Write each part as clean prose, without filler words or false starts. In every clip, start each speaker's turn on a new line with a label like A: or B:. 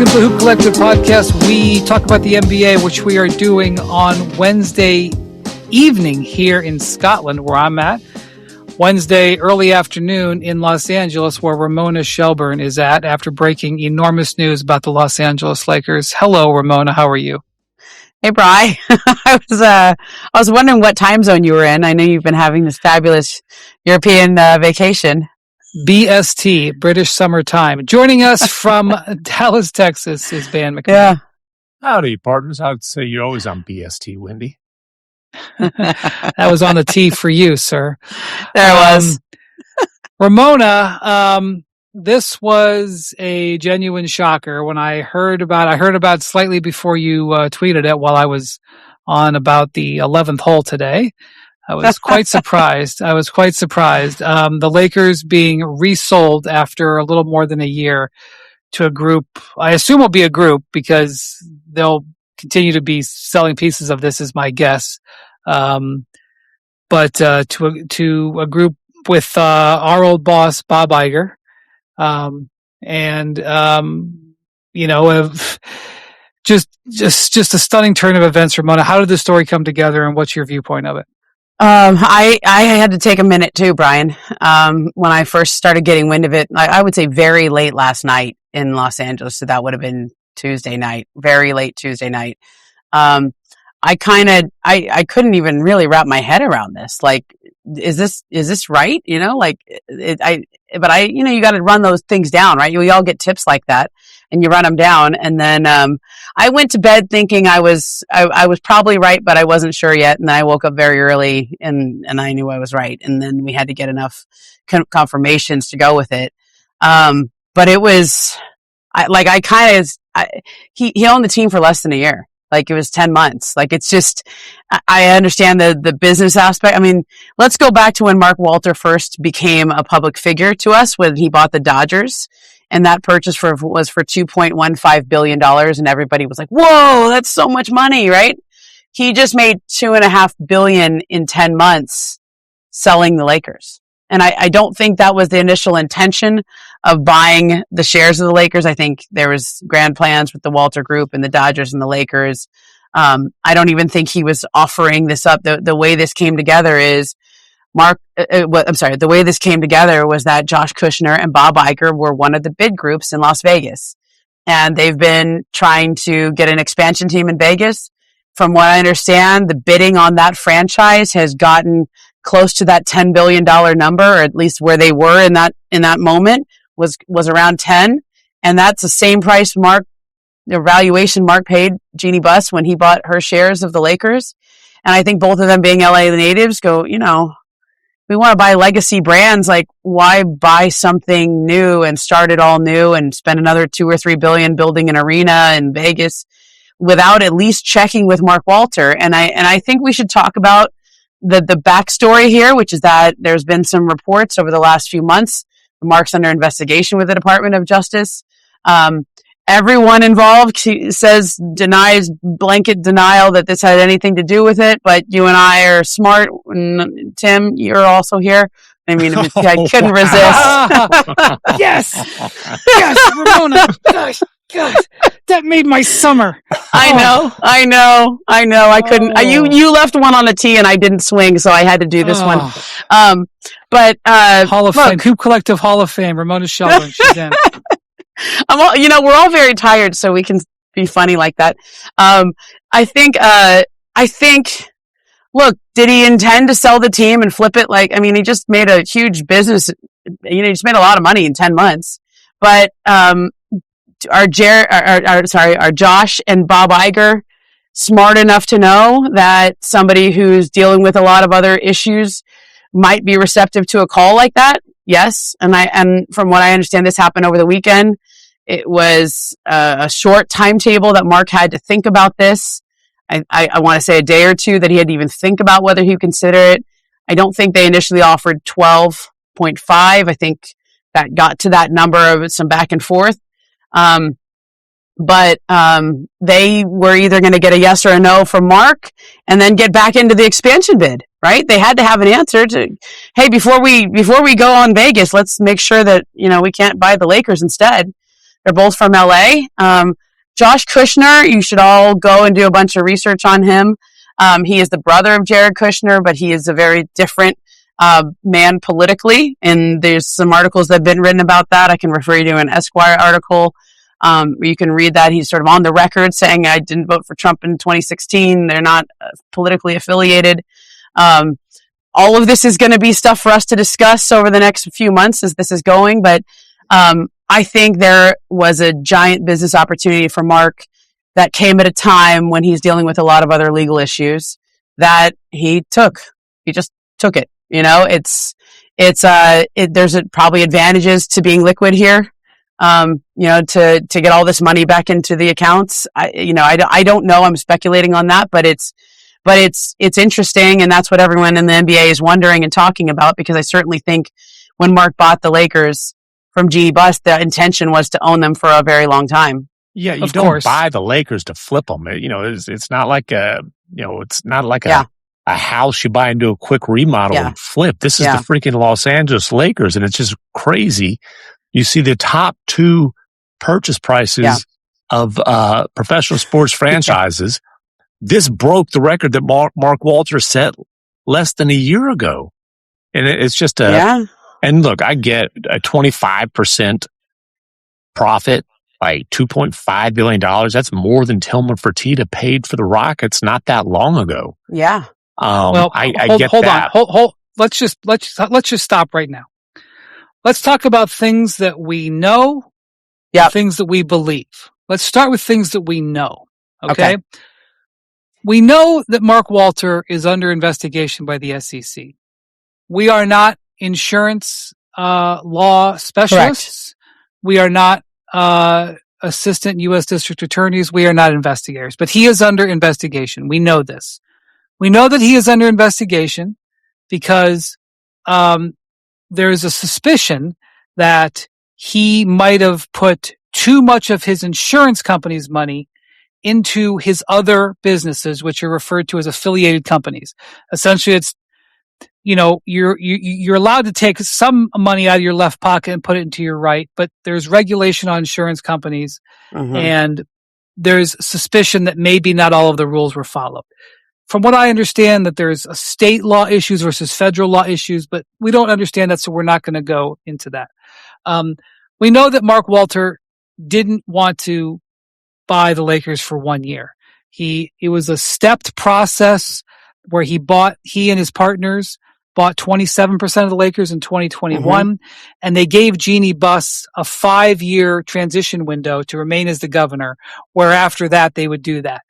A: Welcome to the Hoop Collective podcast. We talk about the NBA, which we are doing on Wednesday evening here in Scotland, where I'm at. Wednesday early afternoon in Los Angeles, where Ramona Shelburne is at after breaking enormous news about the Los Angeles Lakers. Hello, Ramona. How are you?
B: Hey, Bri. I was wondering what time zone you were in. I know you've been having this fabulous European vacation.
A: BST, British Summer Time. Joining us from Dallas, Texas is Van MacMahon.
B: Yeah.
C: Howdy, partners. I'd say you're always on BST, Wendy.
A: That was on the T for you, sir.
B: There it was.
A: Ramona, this was a genuine shocker when I heard about slightly before you tweeted it while I was on about the 11th hole today. I was quite surprised. The Lakers being resold after a little more than a year to a group. I assume it'll be a group because they'll continue to be selling pieces of this, is my guess. But to a group with our old boss Bob Iger, just a stunning turn of events. Ramona, how did the story come together, and what's your viewpoint of it?
B: I had to take a minute too, Brian. When I first started getting wind of it, I would say very late last night in Los Angeles. So that would have been Tuesday night, very late Tuesday night. I couldn't even really wrap my head around this. Like, is this right? You got to run those things down, right? We all get tips like that and you run them down. And then, I went to bed thinking I was probably right, but I wasn't sure yet. And then I woke up very early and I knew I was right. And then we had to get enough confirmations to go with it. But it was, he owned the team for less than a year. Like, it was 10 months. Like, it's just, I understand the business aspect. I mean, let's go back to when Mark Walter first became a public figure to us when he bought the Dodgers. And that purchase was for $2.15 billion. And everybody was like, whoa, that's so much money, right? He just made $2.5 billion in 10 months selling the Lakers. And I don't think that was the initial intention of buying the shares of the Lakers. I think there was grand plans with the Walter Group and the Dodgers and the Lakers. I don't even think he was offering this up. The way this came together is the way this came together was that Josh Kushner and Bob Iger were one of the bid groups in Las Vegas. And they've been trying to get an expansion team in Vegas. From what I understand, the bidding on that franchise has gotten close to that $10 billion number, or at least where they were in that moment was around 10. And that's the same price the valuation Mark paid Jeannie Buss when he bought her shares of the Lakers. And I think both of them being LA natives go, we want to buy legacy brands. Like, why buy something new and start it all new and spend another $2 or $3 billion building an arena in Vegas without at least checking with Mark Walter? And I think we should talk about the backstory here, which is that there's been some reports over the last few months. Mark's under investigation with the Department of Justice. Everyone involved denies blanket denial that this had anything to do with it. But you and I are smart. And Tim, you're also here. I mean, I couldn't resist.
A: Yes, Ramona. Gosh, that made my summer.
B: I know. I couldn't. You left one on the tee and I didn't swing, so I had to do this one.
A: Hall of Fame, Hoop Collective Hall of Fame, Ramona Shelburne. She's in.
B: We're all very tired, so we can be funny like that. I think. Look, did he intend to sell the team and flip it? He just made a huge business. He just made a lot of money in 10 months. But are Josh and Bob Iger smart enough to know that somebody who's dealing with a lot of other issues might be receptive to a call like that? Yes. And from what I understand, this happened over the weekend. It was a short timetable that Mark had to think about this. I want to say a day or two that he had to even think about whether he would consider it. I don't think they initially offered 12.5. I think that got to that number of some back and forth. But they were either going to get a yes or a no from Mark and then get back into the expansion bid, right? They had to have an answer to, hey, before we go on Vegas, let's make sure that, we can't buy the Lakers instead. They're both from LA. Josh Kushner, you should all go and do a bunch of research on him. He is the brother of Jared Kushner, but he is a very different man politically. And there's some articles that have been written about that. I can refer you to an Esquire article. You can read that. He's sort of on the record saying, I didn't vote for Trump in 2016. They're not politically affiliated. All of this is going to be stuff for us to discuss over the next few months as this is going. But I think there was a giant business opportunity for Mark that came at a time when he's dealing with a lot of other legal issues that he took. He just took it. You know, there's probably advantages to being liquid here. You know, to get all this money back into the accounts. I don't know. I'm speculating on that, but it's interesting. And that's what everyone in the NBA is wondering and talking about, because I certainly think when Mark bought the Lakers from Jeannie Buss, the intention was to own them for a very long time.
C: Yeah, you don't buy the Lakers to flip them. It's not like a house you buy and do a quick remodel and flip. This is the freaking Los Angeles Lakers, and it's just crazy. You see the top two purchase prices of professional sports franchises. This broke the record that Mark Walter set less than a year ago. And it's just and look, I get a 25% profit, like $2.5 billion. That's more than Tillman Fertitta paid for the Rockets not that long ago.
B: Yeah.
C: I get that.
A: Hold on. Let's just stop right now. Let's talk about things that we know, things that we believe. Let's start with things that we know. Okay. We know that Mark Walter is under investigation by the SEC. We are not insurance law specialists. Correct. We are not assistant U.S. district attorneys. We are not investigators, but he is under investigation. We know this. We know that he is under investigation because there is a suspicion that he might have put too much of his insurance company's money into his other businesses, which are referred to as affiliated companies. Essentially, it's, you're allowed to take some money out of your left pocket and put it into your right, but there's regulation on insurance companies, and there's suspicion that maybe not all of the rules were followed. From what I understand, that there's a state law issues versus federal law issues, but we don't understand that, so we're not going to go into that. We know that Mark Walter didn't want to buy the Lakers for 1 year. It was a stepped process where he and his partners bought 27% of the Lakers in 2021, and they gave Jeannie Buss a 5-year transition window to remain as the governor, where after that they would do that.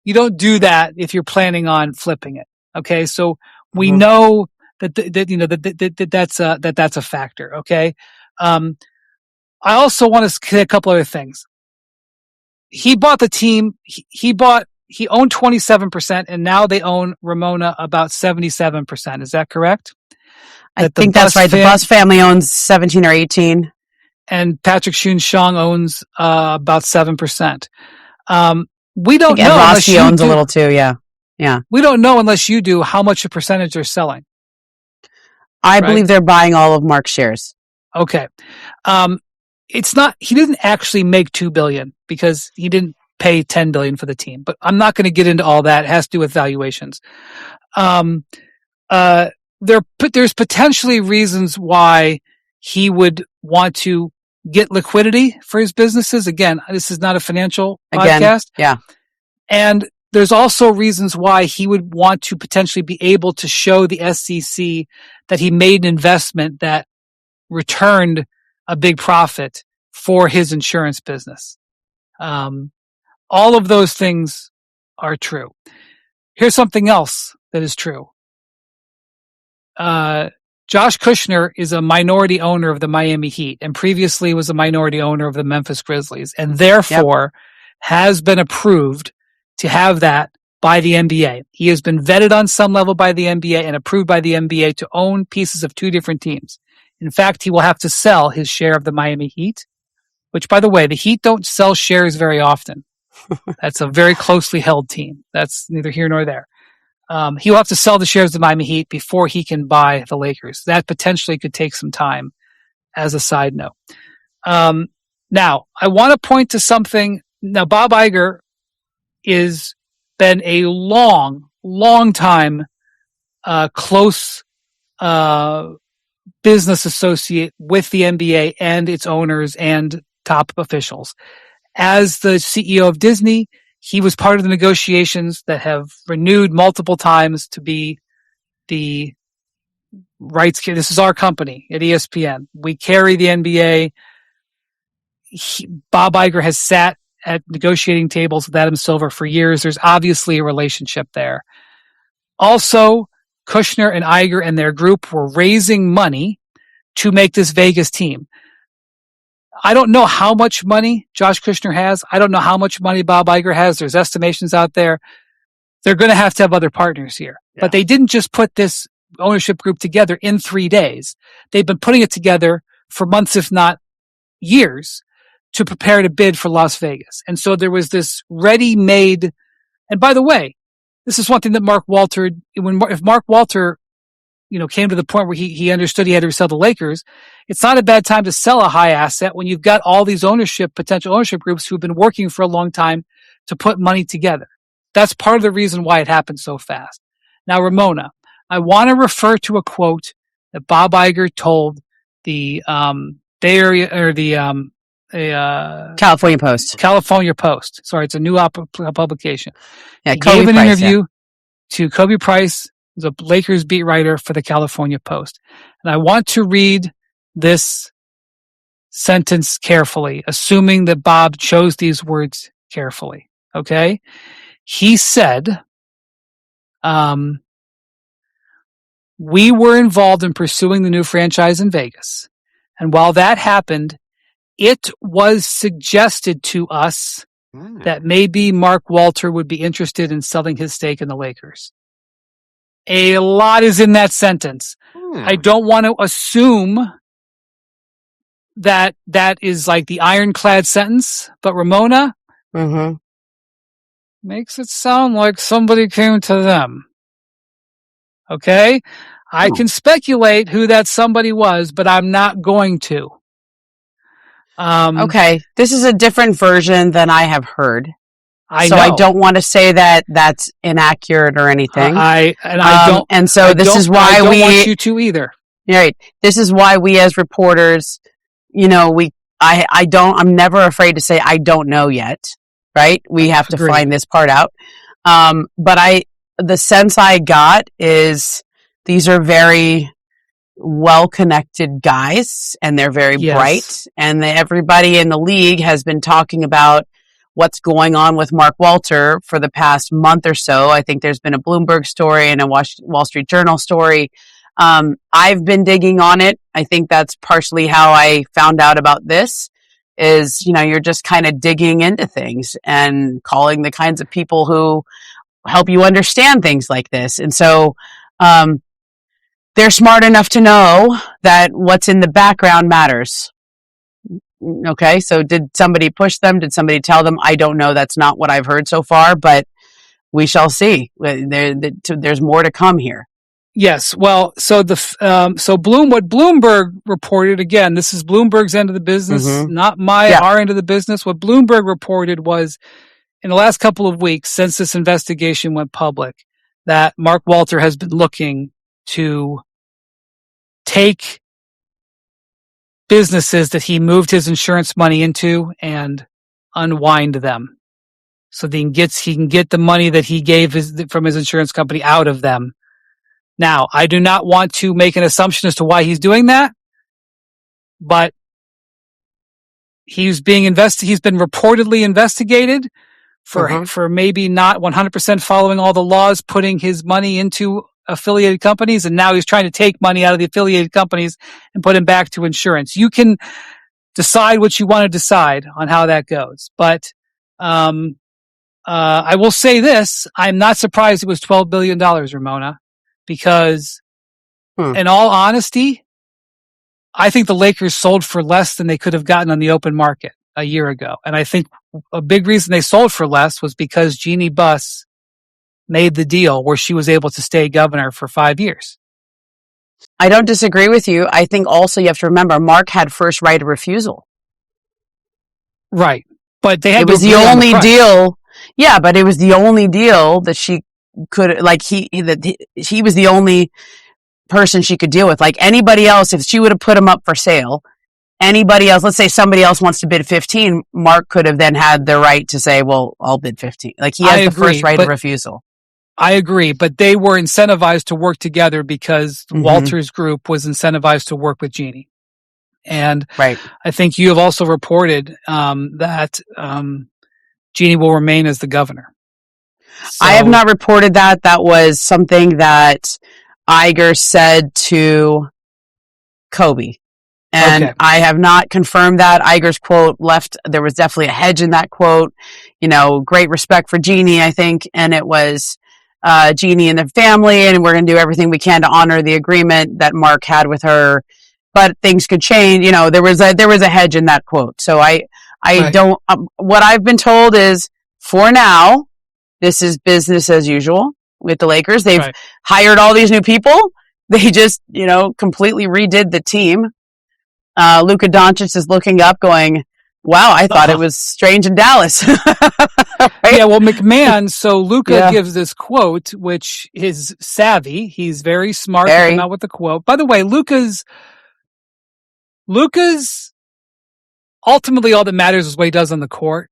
A: You don't do that if you're planning on flipping it. Okay. So we know that's a factor. Okay. I also want to say a couple other things. He bought the team. He owned 27%, and now they own Ramona about 77%. Is that correct?
B: I think that's right. The Buss family owns 17 or 18.
A: And Patrick Soon-Shiong owns about 7%. We don't know
B: unless he owns a little too. Yeah.
A: We don't know unless you do how much a percentage they're selling.
B: I believe they're buying all of Mark's shares.
A: Okay. It's not, he didn't actually make $2 billion because he didn't pay $10 billion for the team, but I'm not going to get into all that. It has to do with valuations. There's potentially reasons why he would want to get liquidity for his businesses. Again, this is not a financial podcast.
B: Yeah.
A: And there's also reasons why he would want to potentially be able to show the SEC that he made an investment that returned a big profit for his insurance business. All of those things are true. Here's something else that is true. Josh Kushner is a minority owner of the Miami Heat and previously was a minority owner of the Memphis Grizzlies, and therefore has been approved to have that by the NBA. He has been vetted on some level by the NBA and approved by the NBA to own pieces of two different teams. In fact, he will have to sell his share of the Miami Heat, which, by the way, the Heat don't sell shares very often. That's a very closely held team. That's neither here nor there. He'll have to sell the shares of the Miami Heat before he can buy the Lakers. That potentially could take some time, as a side note. Now, I want to point to something. Now, Bob Iger is been a long time close business associate with the NBA and its owners and top officials. As the CEO of Disney, he was part of the negotiations that have renewed multiple times to be the rights. This is our company at ESPN. We carry the NBA. Bob Iger has sat at negotiating tables with Adam Silver for years. There's obviously a relationship there. Also, Kushner and Iger and their group were raising money to make this Vegas team. I don't know how much money Josh Kushner has. I don't know how much money Bob Iger has. There's estimations out there. They're going to have other partners here. Yeah. But they didn't just put this ownership group together in 3 days. They've been putting it together for months, if not years, to prepare to bid for Las Vegas. And so there was this ready-made, and by the way, this is one thing that Mark Walter, if Mark Walter, came to the point where he understood he had to resell the Lakers, it's not a bad time to sell a high asset when you've got all these potential ownership groups who've been working for a long time to put money together. That's part of the reason why it happened so fast. Now, Ramona, I want to refer to a quote that Bob Iger told the Bay Area or the
B: California Post.
A: California Post. Sorry, it's a new publication.
B: Yeah,
A: he gave an interview to Kobe Price, the Lakers beat writer for the California Post. And I want to read this sentence carefully, assuming that Bob chose these words carefully. Okay? He said, we were involved in pursuing the new franchise in Vegas. And while that happened, it was suggested to us that maybe Mark Walter would be interested in selling his stake in the Lakers. A lot is in that sentence. I don't want to assume that is like the ironclad sentence, but Ramona makes it sound like somebody came to them. Okay? I can speculate who that somebody was, but I'm not going to.
B: Okay, this is a different version than I have heard.
A: I
B: don't want to say that that's inaccurate or anything.
A: I don't want you to either.
B: Right. This is why we as reporters, I'm never afraid to say I don't know yet. Right? We have to find this part out. But the sense I got is these are very well-connected guys, and they're very bright, and everybody in the league has been talking about what's going on with Mark Walter for the past month or so. I think there's been a Bloomberg story and a Wall Street Journal story. I've been digging on it. I think that's partially how I found out about this is, you're just kind of digging into things and calling the kinds of people who help you understand things like this. And so, they're smart enough to know that what's in the background matters. Okay, so did somebody push them? Did somebody tell them? I don't know. That's not what I've heard so far, but we shall see. There's more to come here.
A: Yes. Well, what Bloomberg reported, again, this is Bloomberg's end of the business, not our end of the business. What Bloomberg reported was in the last couple of weeks since this investigation went public, that Mark Walter has been looking to take businesses that he moved his insurance money into and unwind them, so that he can get the money that he gave from his insurance company out of them. Now, I do not want to make an assumption as to why he's doing that, but he's been reportedly investigated for maybe not 100% following all the laws, putting his money into affiliated companies, and now he's trying to take money out of the affiliated companies and put it back to insurance. You can decide what you want to decide on how that goes, but I will say this: I'm not surprised it was $12 billion, Ramona, because in all honesty, I think the Lakers sold for less than they could have gotten on the open market a year ago, and I think a big reason they sold for less was because Jeannie Buss made the deal where she was able to stay governor for 5 years.
B: I don't disagree with you. I think also you have to remember Mark had first right of refusal.
A: Right. But they had
B: it was the only deal. Yeah, but it was the only deal that she could, like, he was the only person she could deal with. Like, anybody else, if she would have put him up for sale, anybody else, let's say somebody else wants to bid 15, Mark could have then had the right to say, well, I'll bid 15. Like, he has the first right of refusal.
A: I agree, but they were incentivized to work together because Walter's group was incentivized to work with Jeannie. And I think you have also reported that Jeannie will remain as the governor. So,
B: I have not reported that. That was something that Iger said to Kobe. And I have not confirmed that. Iger's quote left, there was definitely a hedge in that quote. You know, great respect for Jeannie, I think. And it was Jeannie and the family, and we're going to do everything we can to honor the agreement that Mark had with her. But things could change. You know, there was a hedge in that quote. So I don't, what I've been told is, for now, this is business as usual with the Lakers. They've hired all these new people. They just, you know, completely redid the team. Luka Doncic is looking up going, wow, I thought it was strange in Dallas.
A: Yeah, well, MacMahon, so Luka gives this quote, which is savvy. He's very smart to come out with the quote. By the way, Luka's ultimately all that matters is what he does on the court.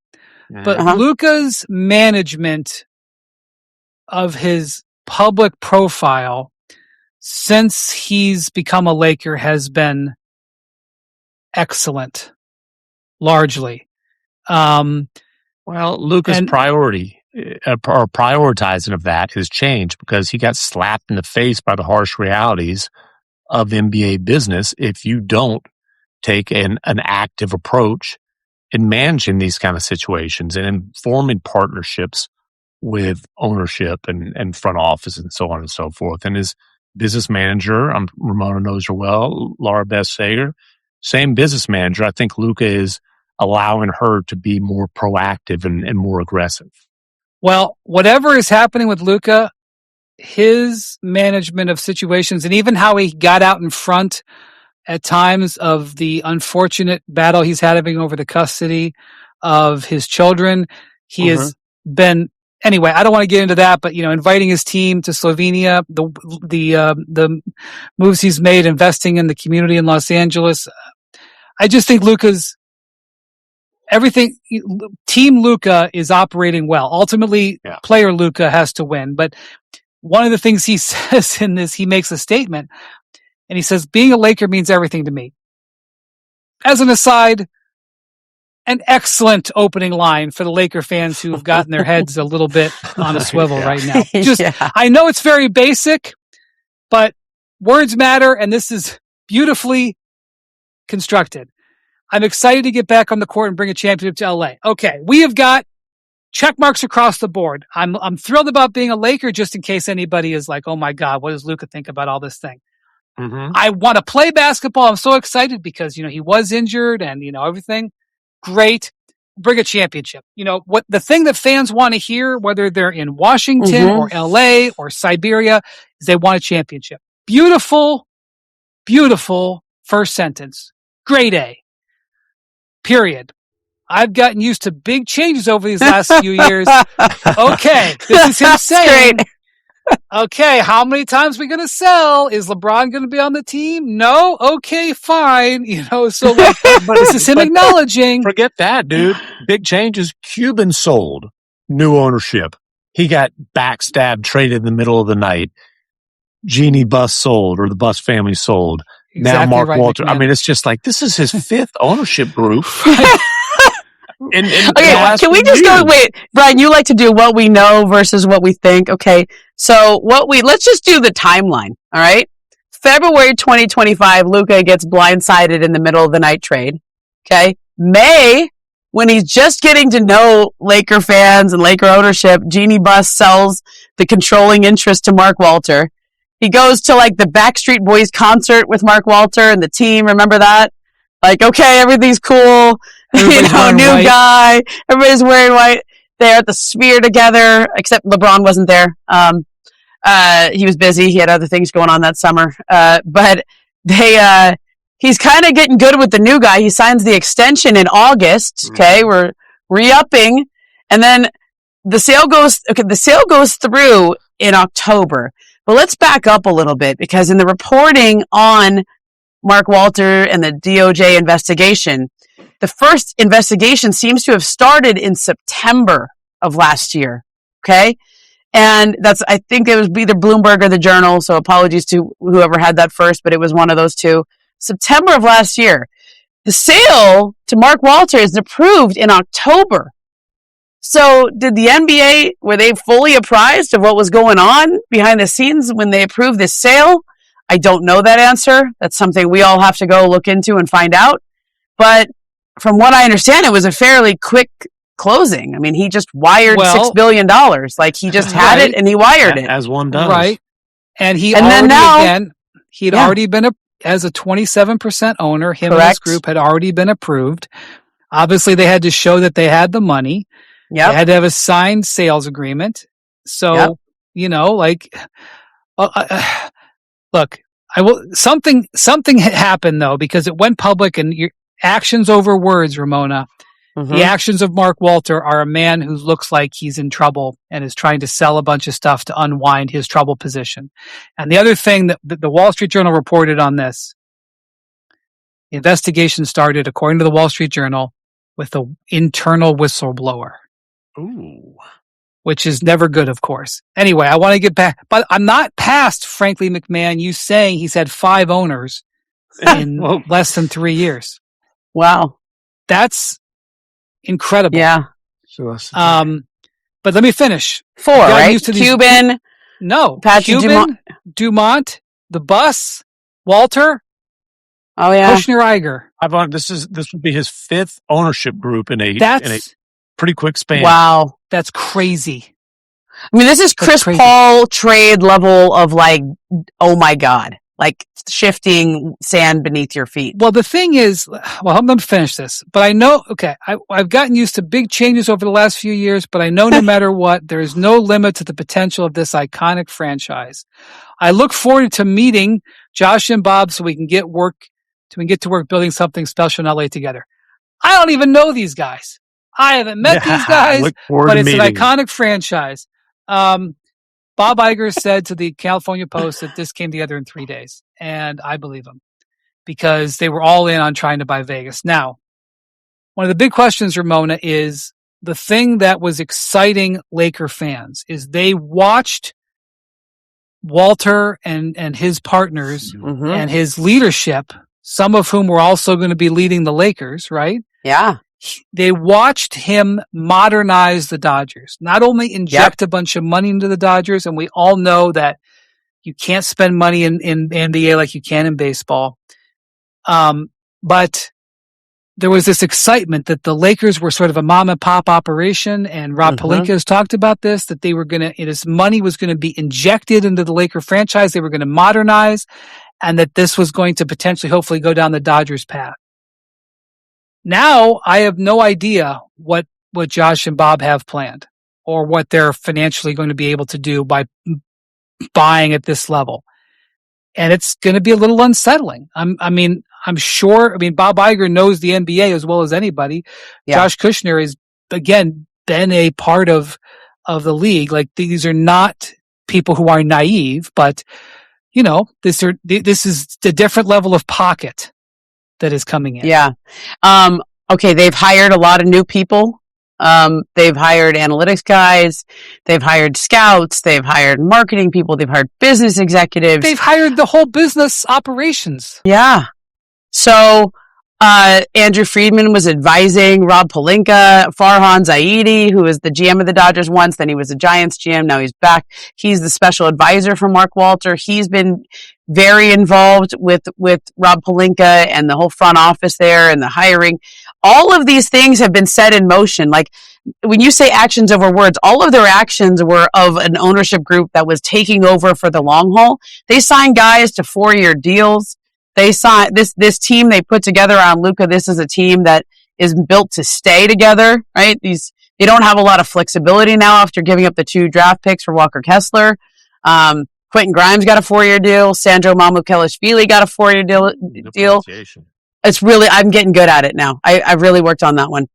A: But Luka's management of his public profile since he's become a Laker has been excellent, largely.
C: Well, Luka's priority or prioritizing of that has changed because he got slapped in the face by the harsh realities of NBA business if you don't take an active approach in managing these kind of situations and in forming partnerships with ownership and front office and so on and so forth. And his business manager, Ramona knows her well, Laura Beth Sager, same business manager. I think Luka is allowing her to be more proactive and more aggressive.
A: Well, whatever is happening with Luka, his management of situations and even how he got out in front at times of the unfortunate battle he's having over the custody of his children, he has been. Anyway, I don't want to get into that, but, you know, inviting his team to Slovenia, the moves he's made, investing in the community in Los Angeles. I just think Luka's everything. Team Luka is operating well. Ultimately, player Luka has to win. But one of the things he says in this, he makes a statement, and he says, "Being a Laker means everything to me." As an aside, an excellent opening line for the Laker fans who have gotten their heads a little bit on a swivel right now. I know it's very basic, but words matter, and this is beautifully constructed. I'm excited to get back on the court and bring a championship to LA. Okay, we have got check marks across the board. I'm thrilled about being a Laker, just in case anybody is like, oh my God, what does Luka think about all this thing? I want to play basketball. I'm so excited because, you know, he was injured and, you know, everything. Great. Bring a championship. You know, what the thing that fans want to hear, whether they're in Washington or LA or Siberia, is they want a championship. Beautiful, beautiful first sentence. Grade A. Period. I've gotten used to big changes over these last few years. Okay. This is him saying, okay, how many times are we going to sell? Is LeBron going to be on the team? No? Okay, fine. You know, so like, but this is him acknowledging.
C: Forget that, dude. Big changes. Cuban sold. New ownership. He got backstabbed, traded in the middle of the night. Jeannie Buss sold, or the Buss family sold. Exactly. Now Mark Walter. McMahon. I mean, it's just like, this is his fifth ownership group.
B: Okay, can we just go, wait, Brian, you like to do what we know versus what we think. Okay. So let's just do the timeline. All right. February 2025, Luka gets blindsided in the middle of the night trade. Okay. May, when he's just getting to know Laker fans and Laker ownership, Jeannie Buss sells the controlling interest to Mark Walter. He goes to like the Backstreet Boys concert with Mark Walter and the team. Remember that? Like, okay, everything's cool. You know, new white guy. Everybody's wearing white. They're at the Sphere together, except LeBron wasn't there. He was busy. He had other things going on that summer. But they he's kind of getting good with the new guy. He signs the extension in August. Okay, we're re-upping, and then the sale goes through in October. But let's back up a little bit, because in the reporting on Mark Walter and the DOJ investigation, the first investigation seems to have started in September of last year. Okay. And I think it was either Bloomberg or the Journal. So apologies to whoever had that first, but it was one of those two. September of last year. The sale to Mark Walter is approved in October. So did the NBA, were they fully apprised of what was going on behind the scenes when they approved this sale? I don't know that answer. That's something we all have to go look into and find out. But from what I understand, it was a fairly quick closing. I mean, he just wired $6 billion. Like, he just had it and he wired it.
C: As one does.
A: Right. And he'd already been as a 27% owner. Him and his group had already been approved. Obviously, they had to show that they had the money. They had to have a signed sales agreement. So, look, something happened though, because it went public, and your actions over words, Ramona. Mm-hmm. The actions of Mark Walter are a man who looks like he's in trouble and is trying to sell a bunch of stuff to unwind his trouble position. And the other thing that the Wall Street Journal reported on this, the investigation started, according to the Wall Street Journal, with an internal whistleblower.
C: Ooh.
A: Which is never good, of course. Anyway, I want to get back, but I'm not past, frankly, MacMahon, you saying he's had 5 owners in less than 3 years.
B: Wow.
A: That's incredible.
B: Yeah.
A: But let me finish.
B: 4, right? Cuban.
A: No.
B: Patrick
A: Dumont, the Bus, Walter.
B: Oh yeah.
A: Kushner, Iger.
C: This would be his 5th ownership group in a pretty quick span.
A: Wow. That's crazy.
B: I mean, this is Chris Paul trade level of like, oh my God, like shifting sand beneath your feet.
A: Well, the thing is, I'm going to finish this, but I know, I've gotten used to big changes over the last few years, but I know no matter what, there is no limit to the potential of this iconic franchise. I look forward to meeting Josh and Bob so we can get to work building something special in LA together. I don't even know these guys. I haven't met these guys, but it's an iconic franchise. Bob Iger said to the California Post that this came together in 3 days, and I believe him, because they were all in on trying to buy Vegas. Now, one of the big questions, Ramona, is the thing that was exciting Laker fans is they watched Walter and his partners and his leadership, some of whom were also going to be leading the Lakers, right?
B: Yeah.
A: They watched him modernize the Dodgers, not only inject a bunch of money into the Dodgers, and we all know that you can't spend money in NBA like you can in baseball. But there was this excitement that the Lakers were sort of a mom and pop operation, and Rob Pelinka has talked about this, that they were this money was going to be injected into the Laker franchise. They were going to modernize, and that this was going to potentially, hopefully, go down the Dodgers path. Now, I have no idea what Josh and Bob have planned, or what they're financially going to be able to do by buying at this level. And it's going to be a little unsettling. I'm sure, Bob Iger knows the NBA as well as anybody. Yeah. Josh Kushner has, again, been a part of the league. Like, these are not people who are naive, but, this is the different level of pocket that is coming in.
B: Yeah. Okay. They've hired a lot of new people. They've hired analytics guys. They've hired scouts. They've hired marketing people. They've hired business executives.
A: They've hired the whole business operations.
B: Yeah. So, Andrew Friedman was advising Rob Pelinka, Farhan Zaidi, who was the GM of the Dodgers once, then he was the Giants GM, now he's back. He's the special advisor for Mark Walter. He's been very involved with Rob Pelinka and the whole front office there and the hiring. All of these things have been set in motion. Like, when you say actions over words, all of their actions were of an ownership group that was taking over for the long haul. They signed guys to 4-year deals. They signed this team they put together on Luka. This is a team that is built to stay together, right? They don't have a lot of flexibility now after giving up the 2 draft picks for Walker Kessler. Quentin Grimes got a 4-year deal. Sandro Mamukelashvili got a 4-year deal. It's really, I'm getting good at it now. I really worked on that one.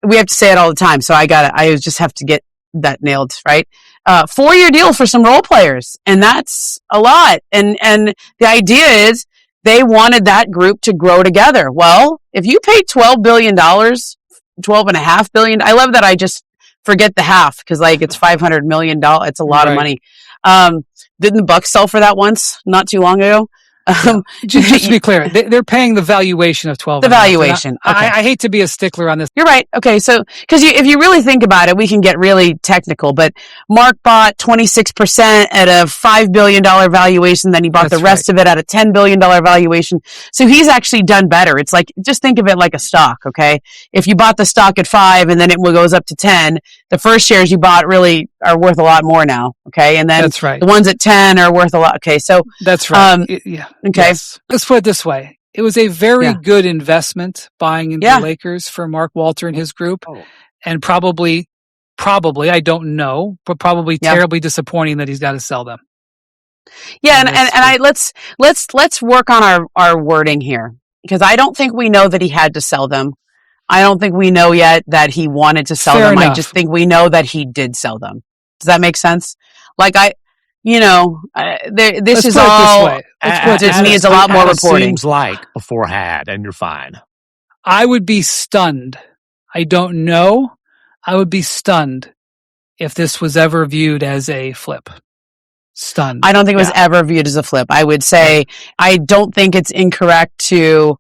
B: We have to say it all the time, so I just have to get that nailed, right? 4-year deal for some role players, and that's a lot. And the idea is they wanted that group to grow together. Well, if you pay $12 billion, $12.5 billion, I love that I just forget the half, because like it's $500 million. It's a lot of money. Didn't the Bucks sell for that once, not too long ago?
A: Just to be clear, they're paying the valuation of 12.
B: The valuation. Okay.
A: I hate to be a stickler on this.
B: You're right. Okay, so because if you really think about it, we can get really technical. But Mark bought 26% at a $5 billion valuation. Then he bought the rest of it at a $10 billion valuation. So he's actually done better. It's like, just think of it like a stock. Okay, if you bought the stock at 5 and then it goes up to 10, the first shares you bought really are worth a lot more now. Okay, and then the ones at 10 are worth a lot. Okay, so
A: that's right.
B: Yeah. Okay.
A: Yes. Let's put it this way. It was a very good investment buying into the Lakers for Mark Walter and his group. And probably, I don't know, but probably terribly disappointing that he's got to sell them.
B: Yeah. Let's work on our wording here, because I don't think we know that he had to sell them. I don't think we know yet that he wanted to sell
A: Fair
B: them.
A: enough.
B: I just think we know that he did sell them. Does that make sense? Like this is all. It just needs a lot more reporting.
C: Seems like before had, and you're fine.
A: I would be stunned. I don't know. I would be stunned if this was ever viewed as a flip. Stunned.
B: I don't think it was ever viewed as a flip. I would say I don't think it's incorrect to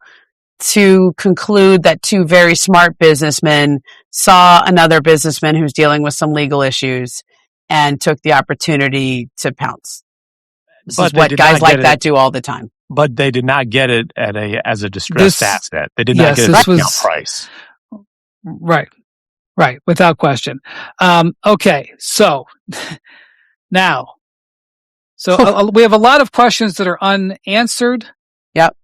B: conclude that two very smart businessmen saw another businessman who's dealing with some legal issues and took the opportunity to pounce. This is what guys like that do all the time.
C: But they did not get it as a distressed asset. They did not get a discount price.
A: Right. Without question. Okay. So now, we have a lot of questions that are unanswered.
B: Yep.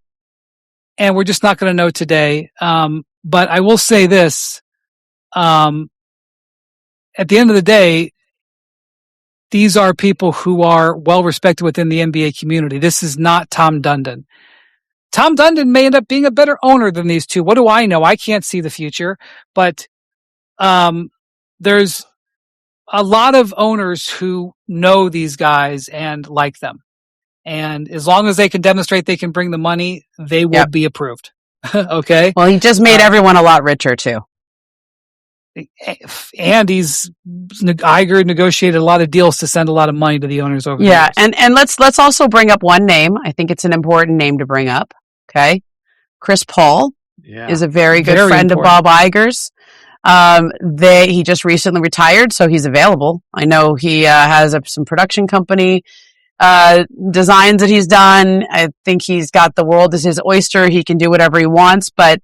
A: And we're just not going to know today. But I will say this, at the end of the day, these are people who are well respected within the NBA community. This is not Tom Dundon. Tom Dundon may end up being a better owner than these two. What do I know? I can't see the future, but there's a lot of owners who know these guys and like them. And as long as they can demonstrate they can bring the money, they will be approved. Okay.
B: Well, he just made everyone a lot richer too.
A: And Iger negotiated a lot of deals to send a lot of money to the owners over the years.
B: And let's also bring up one name. I think it's an important name to bring up. Okay. Chris Paul is a very good friend of Bob Iger's. He just recently retired, so he's available. I know he has some production company designs that he's done. I think he's got the world as his oyster. He can do whatever he wants, but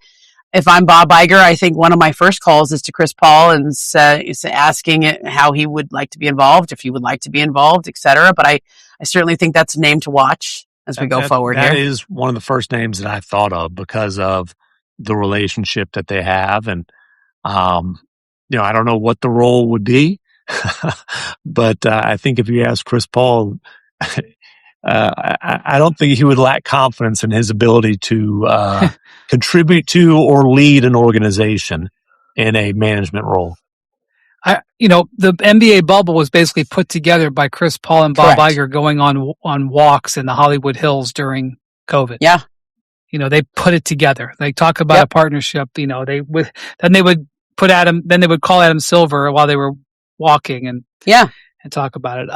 B: if I'm Bob Iger, I think one of my first calls is to Chris Paul and is asking how he would like to be involved, if he would like to be involved, etc. But I certainly think that's a name to watch as we go forward here.
C: That is one of the first names that I thought of because of the relationship that they have. And, I don't know what the role would be, but I think if you ask Chris Paul, I don't think he would lack confidence in his ability to contribute to or lead an organization in a management role.
A: The NBA bubble was basically put together by Chris Paul and Bob Iger going on walks in the Hollywood Hills during COVID.
B: Yeah.
A: They put it together. They talk about a partnership. Then they would call Adam Silver while they were walking and talk about it.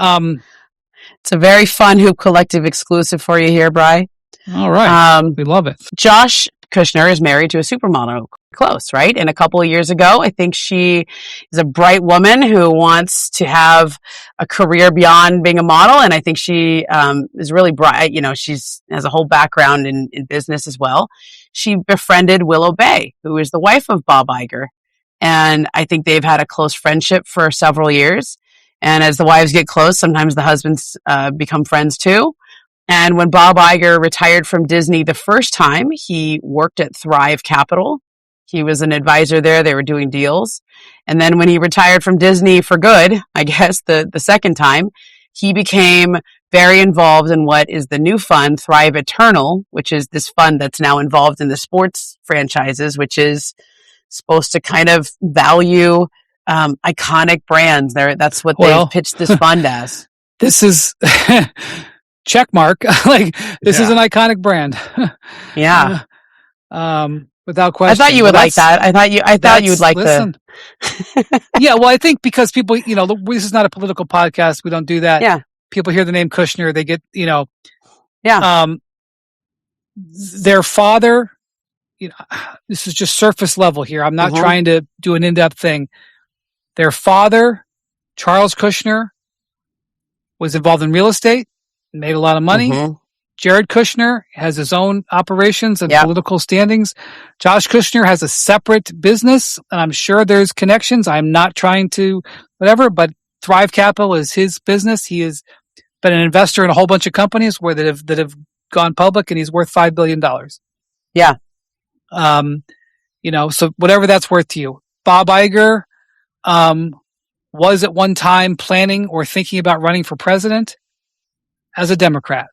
B: It's a very fun Hoop Collective exclusive for you here, Bri.
A: All right. We love it.
B: Josh Kushner is married to a supermodel, close, right? And a couple of years ago, I think she is a bright woman who wants to have a career beyond being a model. And I think she is really bright. She has a whole background in business as well. She befriended Willow Bay, who is the wife of Bob Iger. And I think they've had a close friendship for several years. And as the wives get close, sometimes the husbands become friends too. And when Bob Iger retired from Disney the first time, he worked at Thrive Capital. He was an advisor there. They were doing deals. And then when he retired from Disney for good, I guess the second time, he became very involved in what is the new fund, Thrive Eternal, which is this fund that's now involved in the sports franchises, which is supposed to kind of value iconic brands. That's what they've pitched this fund as.
A: This is check mark. Like this is an iconic brand.
B: Yeah.
A: Without question.
B: I thought you would like that. I thought you would like
A: listen. Yeah, well, I think because people, this is not a political podcast. We don't do that.
B: Yeah.
A: People hear the name Kushner, they get,
B: Yeah.
A: Their father, this is just surface level here. I'm not trying to do an in-depth thing. Their father, Charles Kushner, was involved in real estate, made a lot of money. Jared Kushner has his own operations and political standings. Josh Kushner has a separate business, and I'm sure there's connections. I'm not trying to whatever, but Thrive Capital is his business. He has been an investor in a whole bunch of companies that have gone public, and he's worth $5 billion.
B: Yeah.
A: So whatever that's worth to you. Bob Iger was at one time planning or thinking about running for president as a Democrat.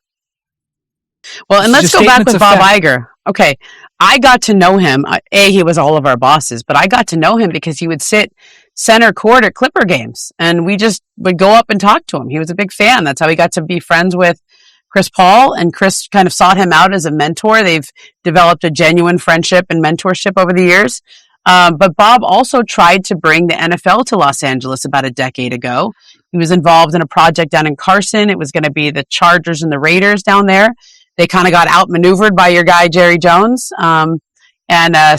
B: Well, and let's go back with Bob Iger. Okay. I got to know him. He was all of our bosses, but I got to know him because he would sit center court at Clipper games, and we just would go up and talk to him. He was a big fan. That's how he got to be friends with Chris Paul, and Chris kind of sought him out as a mentor. They've developed a genuine friendship and mentorship over the years. But Bob also tried to bring the NFL to Los Angeles about a decade ago. He was involved in a project down in Carson. It was going to be the Chargers and the Raiders down there. They kind of got outmaneuvered by your guy, Jerry Jones, and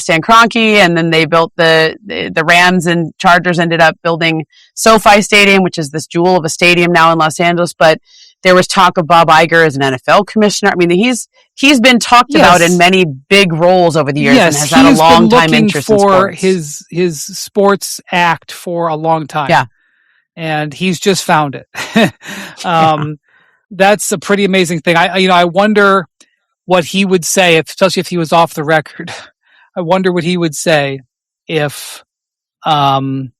B: Stan Kroenke. And then they built the Rams, and Chargers ended up building SoFi Stadium, which is this jewel of a stadium now in Los Angeles. But there was talk of Bob Iger as an NFL commissioner. I mean, he's been talked about in many big roles over the years, and has had a long time interest in sports.
A: His sports act for a long time.
B: Yeah.
A: And he's just found it. That's a pretty amazing thing. I wonder what he would say, especially if he was off the record. I wonder what he would say if you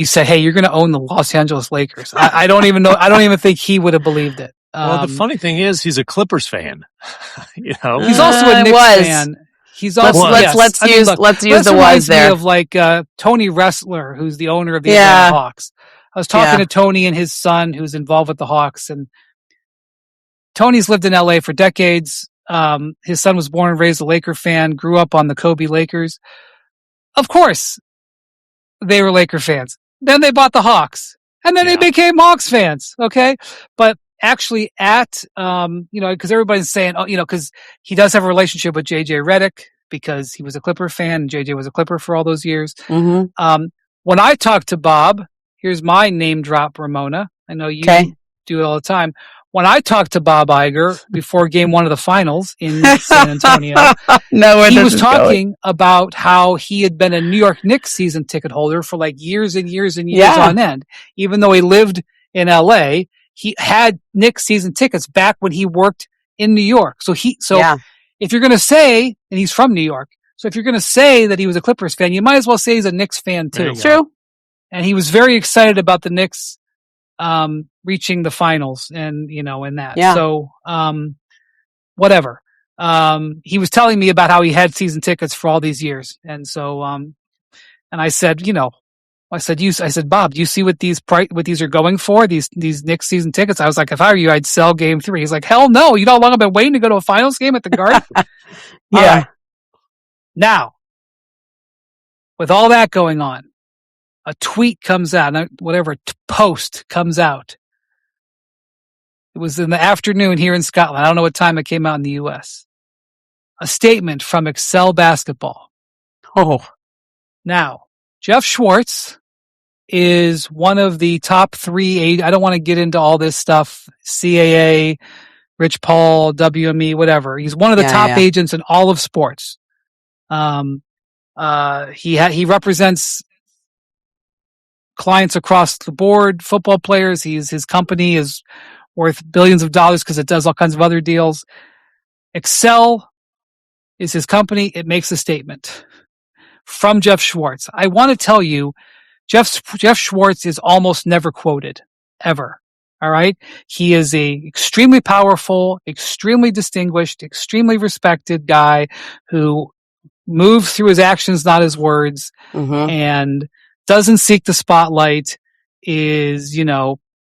A: said, "Hey, you're going to own the Los Angeles Lakers." I don't even know. I don't even think he would have believed it.
C: Well, the funny thing is, he's a Clippers fan.
A: He's also a Knicks fan. He's also
B: let's use the was there.
A: Me of like Tony Ressler, who's the owner of the Atlanta Hawks. I was talking to Tony and his son, who's involved with the Hawks, and Tony's lived in LA for decades. His son was born and raised a Laker fan, grew up on the Kobe Lakers. Of course, they were Laker fans. Then they bought the Hawks, and then they became Hawks fans. Okay. But actually because everybody's saying, because he does have a relationship with JJ Redick because he was a Clipper fan and JJ was a Clipper for all those years.
B: Mm-hmm.
A: When I talked to Bob, here's my name drop, Ramona. I know you do it all the time. When I talked to Bob Iger before game 1 of the finals in San Antonio, he was talking about how he had been a New York Knicks season ticket holder for like years and years and years on end. Even though he lived in LA, he had Knicks season tickets back when he worked in New York. So if you're going to say, and he's from New York, so if you're going to say that he was a Clippers fan, you might as well say he's a Knicks fan too.
B: True.
A: And he was very excited about the Knicks reaching the finals and, in that.
B: Yeah.
A: So, whatever. He was telling me about how he had season tickets for all these years. And so, and I said, I said, Bob, do you see what these are going for? These Knicks season tickets? I was like, if I were you, I'd sell game 3. He's like, hell no. You know how long I've been waiting to go to a finals game at the Garden?
B: Yeah.
A: All right. Now, with all that going on, a tweet comes out, post comes out. It was in the afternoon here in Scotland. I don't know what time it came out in the U.S. A statement from Excel Basketball.
B: Oh.
A: Now, Jeff Schwartz is one of the top 3. I don't want to get into all this stuff. CAA, Rich Paul, WME, whatever. He's one of the top agents in all of sports. He represents clients across the board, football players. His company is worth billions of dollars because it does all kinds of other deals. Excel is his company. It makes a statement from Jeff Schwartz. I want to tell you, Jeff Schwartz is almost never quoted, ever. All right. He is a extremely powerful, extremely distinguished, extremely respected guy who moves through his actions, not his words, and doesn't seek the spotlight, is,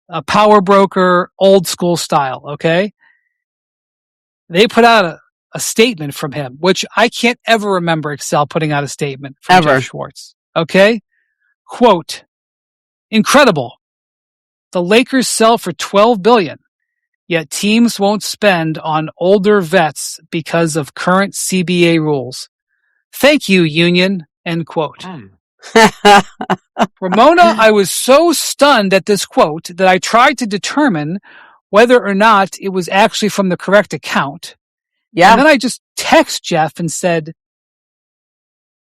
A: a power broker, old school style. Okay. They put out a statement from him, which I can't ever remember Excel putting out a statement from Jeff Schwartz. Okay. Quote, incredible. The Lakers sell for $12 billion, yet teams won't spend on older vets because of current CBA rules. Thank you, union, end quote. Ramona, I was so stunned at this quote that I tried to determine whether or not it was actually from the correct account. Yeah. And then I just text Jeff and said,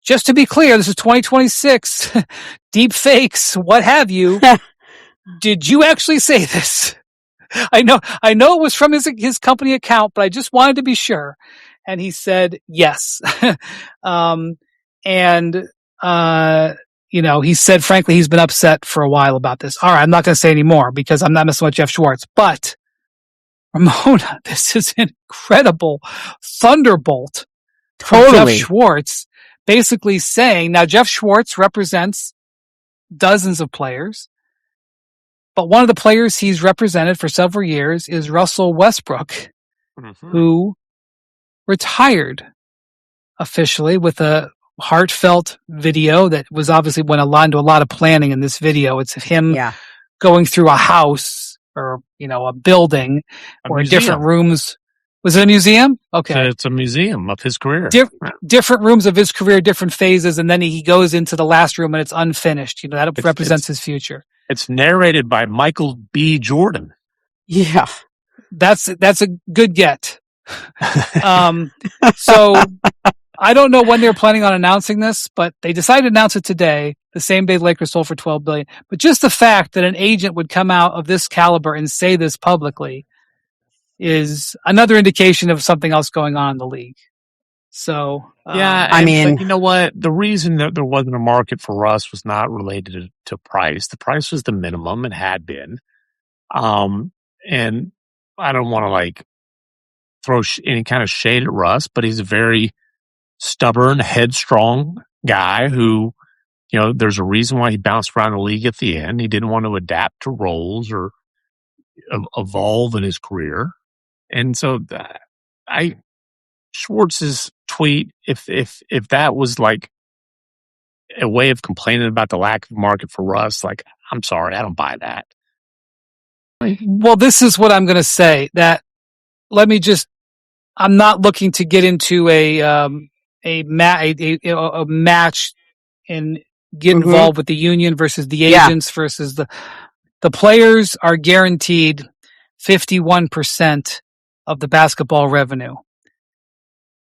A: just to be clear, this is 2026, deep fakes, what have you. Did you actually say this? I know it was from his company account, but I just wanted to be sure. And he said yes. He said, frankly, he's been upset for a while about this. All right, I'm not going to say any more because I'm not messing with Jeff Schwartz. But Ramona, this is an incredible thunderbolt from Jeff Schwartz, basically saying, now Jeff Schwartz represents dozens of players. But one of the players he's represented for several years is Russell Westbrook, who retired officially with a heartfelt video that was obviously went into a lot of planning in this video. It's him going through a house or, a building or different rooms. Was it a museum? Okay.
C: It's a museum of his career.
A: Different rooms of his career, different phases. And then he goes into the last room and it's unfinished. That represents his future.
C: It's narrated by Michael B. Jordan.
B: Yeah.
A: That's a good get. So I don't know when they were planning on announcing this, but they decided to announce it today, the same day Lakers sold for $12 billion. But just the fact that an agent would come out of this caliber and say this publicly is another indication of something else going on in the league. So,
C: but you know what? The reason that there wasn't a market for Russ was not related to price. The price was the minimum and had been. And I don't want to throw any kind of shade at Russ, but he's a very stubborn, headstrong guy who, there's a reason why he bounced around the league at the end. He didn't want to adapt to roles or evolve in his career. And so Schwartz's tweet, if that was a way of complaining about the lack of market for Russ, I'm sorry, I don't buy that.
A: Well, this is what I'm going to say. That I'm not looking to get into a match and get involved with the union versus the agents versus the players are guaranteed 51% of the basketball revenue.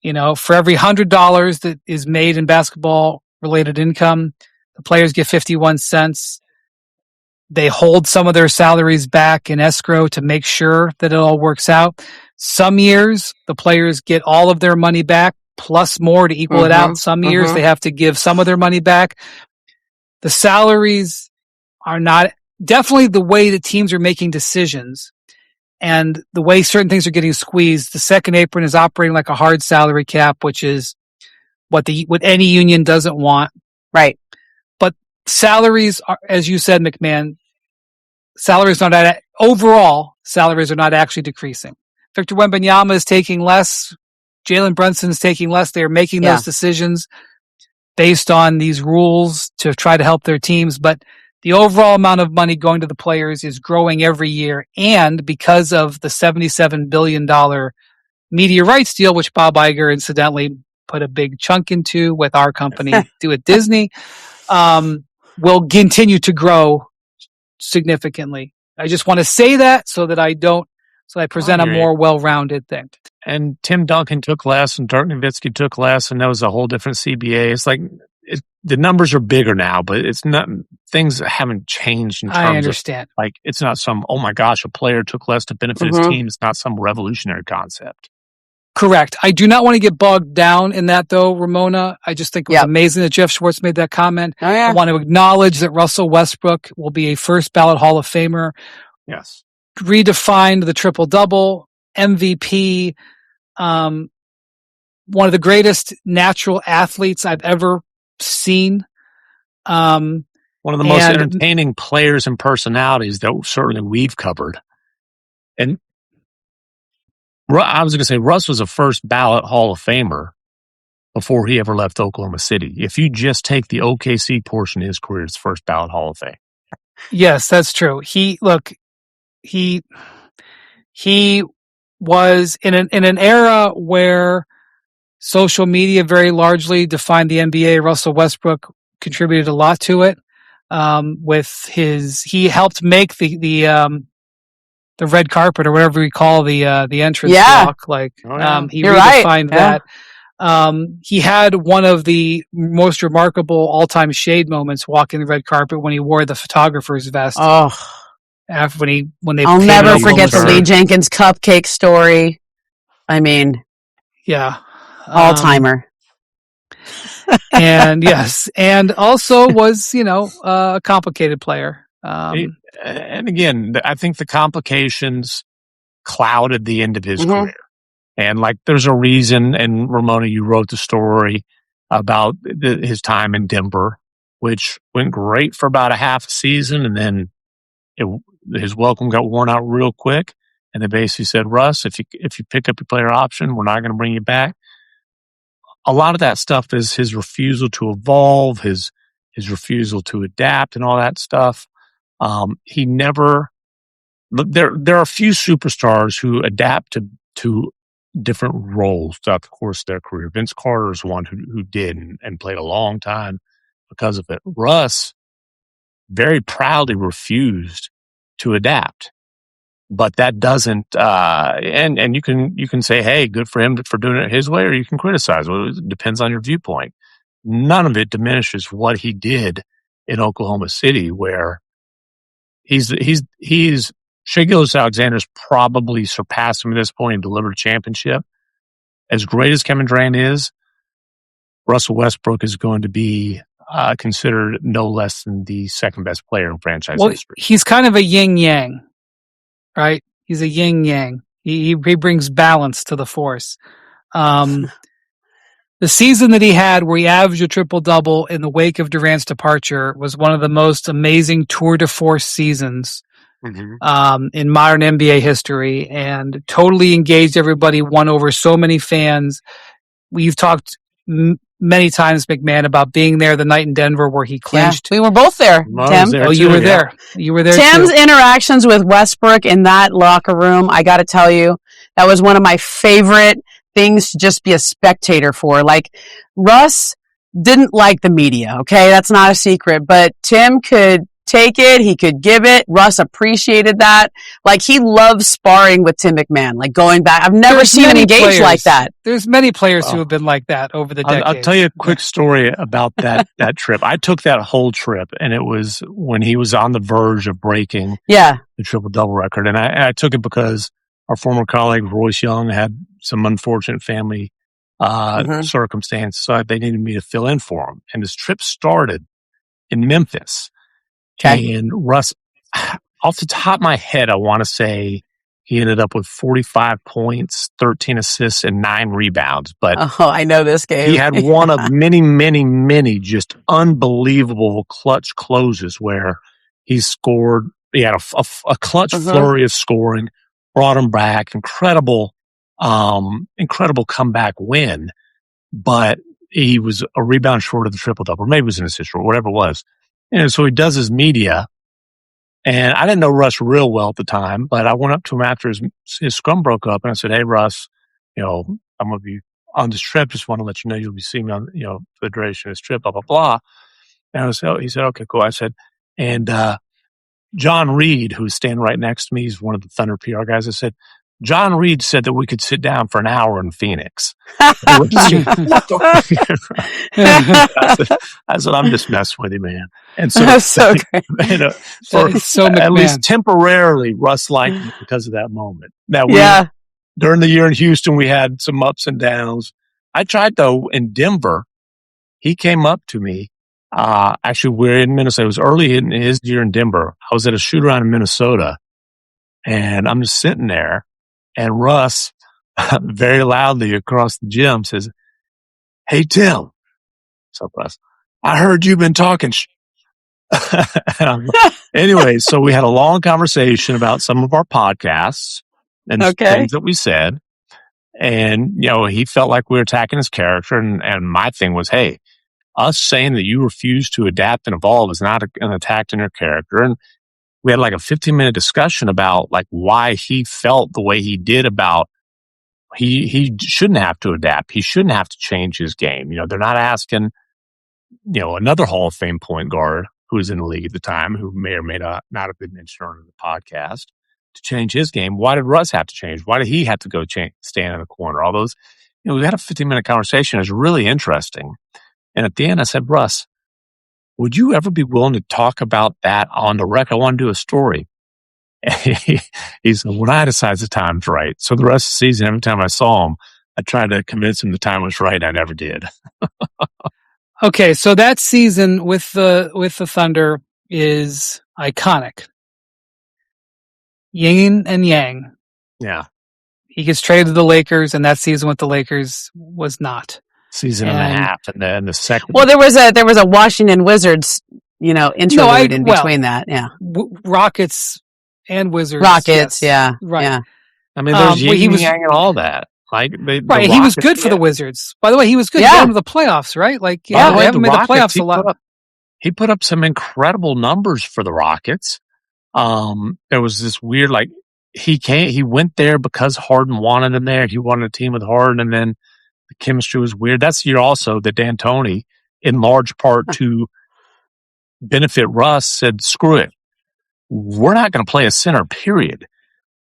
A: For every $100 that is made in basketball related income, the players get 51 cents. They hold some of their salaries back in escrow to make sure that it all works out. Some years, the players get all of their money back plus more to equal it out. Some years, they have to give some of their money back. The salaries are not definitely the way that teams are making decisions and the way certain things are getting squeezed. The second apron is operating like a hard salary cap, which is what any union doesn't want.
B: Right.
A: But salaries are, as you said, MacMahon, overall salaries are not actually decreasing. Victor Wembanyama is taking less. Jalen Brunson is taking less. They are making those decisions based on these rules to try to help their teams. But the overall amount of money going to the players is growing every year. And because of the $77 billion media rights deal, which Bob Iger incidentally put a big chunk into with our company, do at Disney, will continue to grow significantly. I just want to say that so that I present a more well-rounded thing.
C: And Tim Duncan took less and Dirk Nowitzki took less, and that was a whole different CBA. It's the numbers are bigger now, but it's not, things haven't changed in terms
A: I understand.
C: Of, it's not some, oh my gosh, a player took less to benefit his team. It's not some revolutionary concept.
A: Correct. I do not want to get bogged down in that, though, Ramona. I just think it was amazing that Jeff Schwartz made that comment.
B: Oh, yeah.
A: I want to acknowledge that Russell Westbrook will be a first ballot Hall of Famer.
C: Yes.
A: redefined the triple-double, MVP, one of the greatest natural athletes I've ever seen.
C: One of the most entertaining players and personalities that certainly we've covered. And I was going to say, Russ was a first ballot Hall of Famer before he ever left Oklahoma City. If you just take the OKC portion of his career, it's first ballot Hall of Fame.
A: Yes, that's true. He was in an era where social media very largely defined the NBA. Russell Westbrook contributed a lot to it. He helped make the red carpet or whatever we call the entrance walk. He
B: You're
A: redefined
B: right.
A: that. He had one of the most remarkable all-time shade moments walking the red carpet when he wore the photographer's vest.
B: Oh,
A: after when they
B: I'll never forget the Lee Jenkins cupcake story. I mean,
A: yeah,
B: all-timer.
A: And yes, and also was a complicated player.
C: And again, I think the complications clouded the end of his career. And there's a reason, and Ramona, you wrote the story about his time in Denver, which went great for about a half a season, and then his welcome got worn out real quick. And they basically said, Russ, if you pick up your player option, we're not going to bring you back. A lot of that stuff is his refusal to evolve, his refusal to adapt, and all that stuff. He never. There are a few superstars who adapt to different roles throughout the course of their career. Vince Carter is one who did and played a long time because of it. Russ very proudly refused to adapt, but that doesn't. And you can say, hey, good for him for doing it his way, or you can criticize. Well, it depends on your viewpoint. None of it diminishes what he did in Oklahoma City, where he's Shai Gilgeous-Alexander's probably surpassed him at this point and delivered a championship. As great as Kevin Durant is, Russell Westbrook is going to be considered no less than the second best player in franchise history.
A: He's kind of a yin-yang, right? He's a yin-yang. He brings balance to the force. The season that he had where he averaged a triple-double in the wake of Durant's departure was one of the most amazing tour de force seasons in modern NBA history, and totally engaged everybody, won over so many fans. We've talked many times, MacMahon, about being there the night in Denver where he clinched.
B: Yeah, we were both there, Tim.
A: You were there. You were there.
B: Tim's
A: too.
B: interactions with Westbrook in that locker room, I got to tell you, that was one of my favorite things to just be a spectator for. Russ didn't like the media, okay? That's not a secret, but Tim could take it. He could give it. Russ appreciated that. He loves sparring with Tim MacMahon. Going back, I've never seen him engaged like that.
A: There's many players who have been like that over the decades.
C: I'll tell you a quick story about that trip. I took that whole trip, and it was when he was on the verge of breaking the triple-double record. And I took it because our former colleague, Royce Young, had some unfortunate family circumstance, so they needed me to fill in for him. And his trip started in Memphis. Okay. And Russ, off the top of my head, I want to say he ended up with 45 points, 13 assists, and 9 rebounds. But
B: I know this game.
C: He had one of many, many, many just unbelievable clutch closes where he scored. He had a clutch flurry of scoring, brought him back. Incredible comeback win. But he was a rebound short of the triple-double, or maybe it was an assist or whatever it was. And so he does his media, and I didn't know Russ real well at the time, but I went up to him after his scrum broke up, and I said, hey, Russ, I'm going to be on this trip. Just want to let you know you'll be seeing me on, for the duration of this trip, blah, blah, blah. And he said, okay, cool. I said, and John Reed, who's standing right next to me, he's one of the Thunder PR guys. I said, John Reed said that we could sit down for an hour in Phoenix. What the I said, I'm just messing with you, man. And so
B: that's so great.
C: At least temporarily, Russ liked me because of that moment. Now, during the year in Houston, we had some ups and downs. I tried, though, in Denver. He came up to me. Actually, we're in Minnesota. It was early in his year in Denver. I was at a shoot-around in Minnesota. And I'm just sitting there, and Russ, very loudly across the gym, says, "Hey, Tim." What's up, Russ? "I heard you've been talking." Anyway, so we had a long conversation about some of our podcasts and things that we said. And, he felt like we were attacking his character. And my thing was, hey, us saying that you refuse to adapt and evolve is not an attack on your character. And we had like a 15-minute discussion about like why he felt the way he did about he shouldn't have to adapt. He shouldn't have to change his game. They're not asking, another Hall of Fame point guard who was in the league at the time, who may or may not have been mentioned on the podcast, to change his game. Why did Russ have to change? Why did he have to go stand in the corner? All those, we had a 15-minute conversation. It was really interesting. And at the end, I said, "Russ, would you ever be willing to talk about that on the record? I want to do a story." He said, "When I decide the time's right." So the rest of the season, every time I saw him, I tried to convince him the time was right. I never did.
A: Okay, so that season with the Thunder is iconic. Yin and yang.
C: Yeah.
A: He gets traded to the Lakers, and that season with the Lakers was not.
C: Season and a half, and then the second.
B: Well, there was a Washington Wizards, interlude in between that. Yeah.
A: Rockets and Wizards.
B: Rockets,
A: yes.
B: Yeah.
A: Right.
B: Yeah.
C: I mean, there's yin and yang and all that. Like
A: right, he was good for the Wizards. By the way, he was good going to the playoffs, right? Like, they haven't made the playoffs a lot.
C: He put up some incredible numbers for the Rockets. There was this weird, like, he went there because Harden wanted him there. He wanted a team with Harden, and then the chemistry was weird. That's the year also that D'Antoni, in large part to benefit Russ, said, "Screw it. We're not going to play a center, period."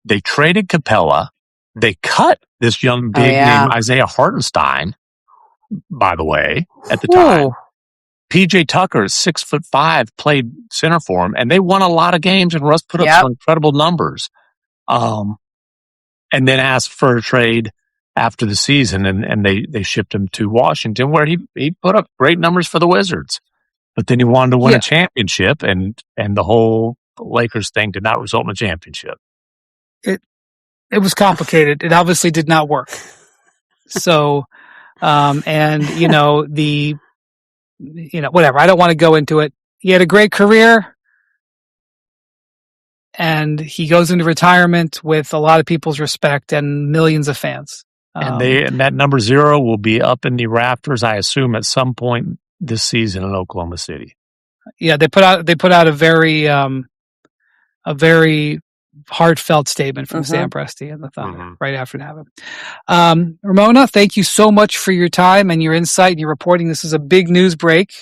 C: They traded Capella. They cut this young big named Isaiah Hartenstein, by the way, at the time. PJ Tucker, 6'5", played center for him, and they won a lot of games, and Russ put up some incredible numbers. And then asked for a trade after the season, and they shipped him to Washington, where he put up great numbers for the Wizards. But then he wanted to win a championship, and the whole Lakers thing did not result in a championship.
A: It was complicated. It obviously did not work. So, and whatever. I don't want to go into it. He had a great career, and he goes into retirement with a lot of people's respect and millions of fans.
C: And that number 0 will be up in the rafters, I assume, at some point this season in Oklahoma City.
A: Yeah, they put out a very heartfelt statement from Sam Presti and the Thunder right after it happened. Ramona, thank you so much for your time and your insight and your reporting. This is a big news break.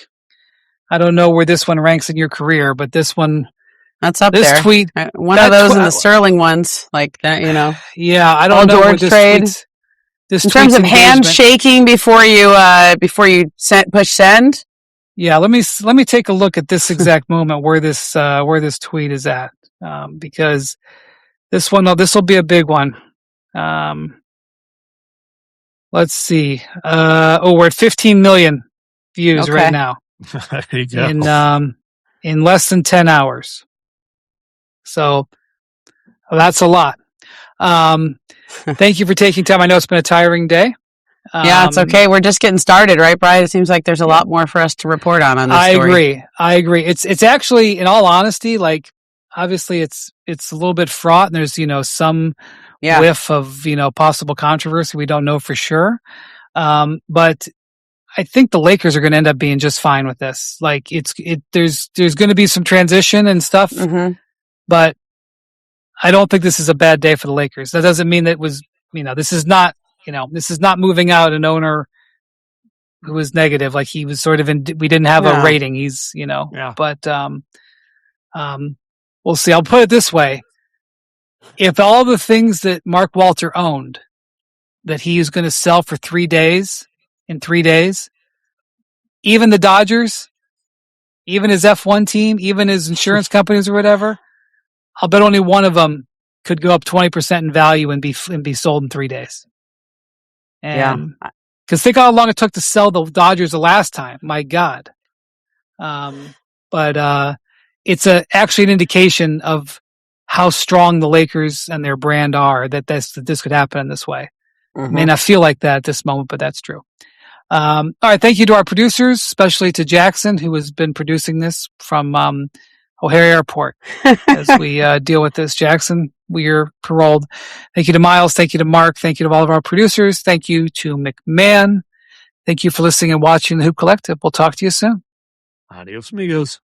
A: I don't know where this one ranks in your career, but this one,
B: that's up
A: this
B: there.
A: Tweet,
B: one of those in the Sterling ones, like that,
A: Yeah, I don't know
B: George trade. In terms of handshaking before you push send.
A: Yeah, let me take a look at this exact moment where this tweet is at. Because this will be a big one. Let's see. We're at 15 million views right now.
C: There you go.
A: In less than 10 hours. So that's a lot. Thank you for taking time. I know it's been a tiring day.
B: Yeah, it's okay. We're just getting started, right, Brian? It seems like there's a lot more for us to report on this story.
A: I agree. It's actually, in all honesty, like, obviously it's a little bit fraught, and there's, some whiff of, possible controversy. We don't know for sure. But I think the Lakers are going to end up being just fine with this. Like, there's going to be some transition and stuff, but I don't think this is a bad day for the Lakers. That doesn't mean that it was, this is not moving out an owner who was negative. Like, he was sort of we didn't have a rating. He's, but, we'll see. I'll put it this way. If all the things that Mark Walter owned that he is going to sell for 3 days, in 3 days, even the Dodgers, even his F1 team, even his insurance companies or whatever, I'll bet only one of them could go up 20% in value and be sold in 3 days. And because think how long it took to sell the Dodgers the last time. My God. But it's actually an indication of how strong the Lakers and their brand are, that this could happen in this way.
B: Mm-hmm.
A: May not feel like that at this moment, but that's true. All right. Thank you to our producers, especially to Jackson, who has been producing this from O'Hare Airport as we deal with this. Jackson, we're paroled. Thank you to Miles. Thank you to Mark. Thank you to all of our producers. Thank you to MacMahon. Thank you for listening and watching the Hoop Collective. We'll talk to you soon.
C: Adios, amigos.